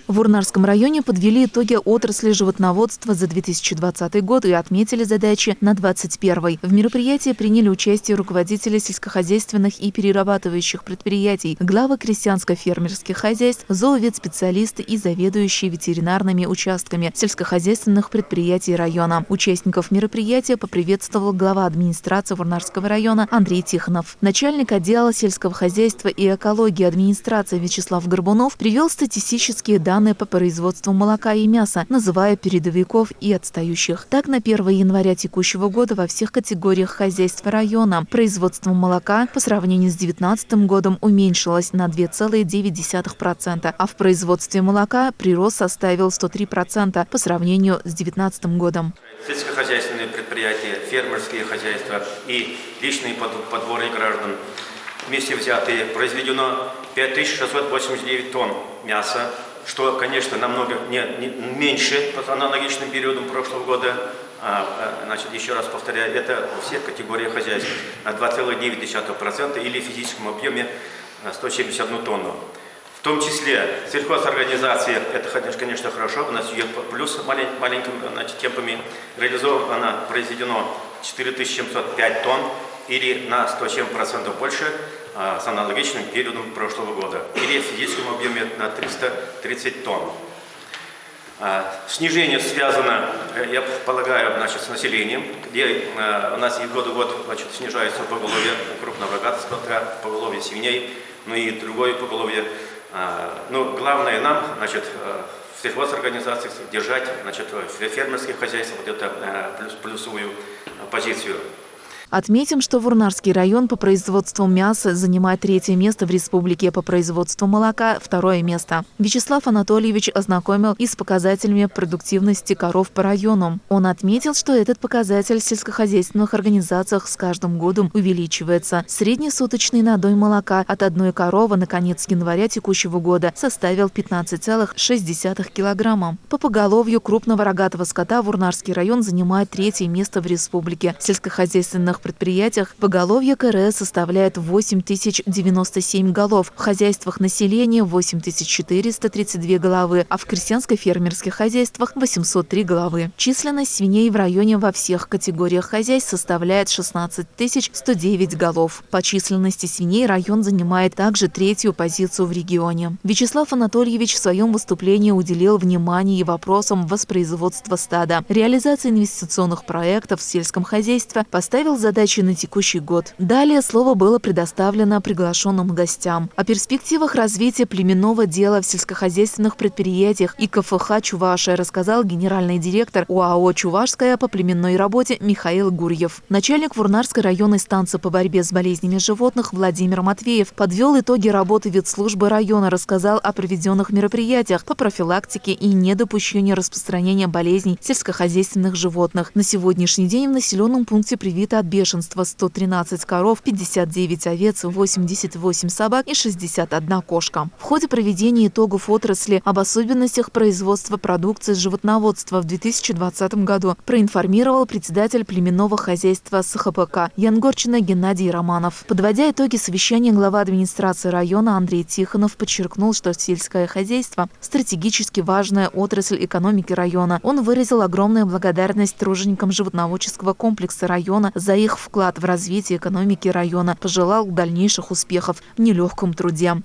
В Урнарском районе подвели итоги отрасли животноводства за 2020 год и отметили задачи на 2021. В мероприятии приняли участие руководители сельскохозяйственных и перерабатывающих предприятий, главы крестьянско-фермерских хозяйств, зооветспециалисты и заведующие ветеринарными участками сельскохозяйственных предприятий района. Участников мероприятия поприветствовал глава администрации Урнарского района Андрей Тихонов. Начальник отдела сельского хозяйства и экологии администрации Вячеслав Горбунов привел статистические данные по производству молока и мяса, называя передовиков и отстающих. Так, на 1 января текущего года во всех категориях хозяйств района производство молока по сравнению с 2019 годом уменьшилось на 2,9%, а в производстве молока прирост составил 103% по сравнению с 2019 годом. Сельскохозяйственные предприятия, фермерские хозяйства и личные подворья граждан вместе взятые произведено 5689 тонн мяса, что, конечно, намного меньше по аналогичным периодам прошлого года. Значит, еще раз повторяю, это во всех категориях хозяйств на 2,9% или в физическом объеме 171 тонну. В том числе сельхозорганизации, это, конечно, хорошо, у нас ее плюс маленькими темпами реализовано, произведено 4705 тонн или на 107% больше с аналогичным периодом прошлого года, или в физическом объеме на 330 тонн. Снижение связано, я полагаю, с населением, где у нас и год в год снижается поголовье крупного рогатого скота, поголовье свиней, ну и другое поголовье. Но главное нам, в сельхозорганизациях держать, в фермерских хозяйствах вот эту плюсовую позицию. Отметим, что Урнарский район по производству мяса занимает 3-е место в республике, по производству молока – 2-е место. Вячеслав Анатольевич ознакомил и с показателями продуктивности коров по району. Он отметил, что этот показатель в сельскохозяйственных организациях с каждым годом увеличивается. Средний суточный надой молока от одной коровы на конец января текущего года составил 15,6 килограмма. По поголовью крупного рогатого скота Урнарский район занимает 3-е место в республике. В сельскохозяйственных предприятиях поголовье КРС составляет 8097 голов, в хозяйствах населения 8432 головы, а в крестьянско-фермерских хозяйствах 803 головы. Численность свиней в районе во всех категориях хозяйств составляет 16 109 голов. По численности свиней район занимает также 3-ю позицию в регионе. Вячеслав Анатольевич в своем выступлении уделил внимание и вопросам воспроизводства стада, реализации инвестиционных проектов в сельском хозяйстве, поставил задачи на текущий год. Далее слово было предоставлено приглашенным гостям. О перспективах развития племенного дела в сельскохозяйственных предприятиях и КФХ Чувашия рассказал генеральный директор ОАО «Чувашская» по племенной работе Михаил Гурьев. Начальник Урнарской районной станции по борьбе с болезнями животных Владимир Матвеев подвел итоги работы ветслужбы района, рассказал о проведенных мероприятиях по профилактике и недопущению распространения болезней сельскохозяйственных животных. На сегодняшний день в населенном пункте привито от бешенства 113 коров, 59 овец, 88 собак и 61 кошка. В ходе проведения итогов отрасли об особенностях производства продукции животноводства в 2020 году проинформировал председатель племенного хозяйства СХПК Янгорчина Геннадий Романов. Подводя итоги совещания, глава администрации района Андрей Тихонов подчеркнул, что сельское хозяйство – стратегически важная отрасль экономики района. Он выразил огромную благодарность труженикам животноводческого комплекса района за их вклад в развитие экономики района, пожелал дальнейших успехов в нелегком труде.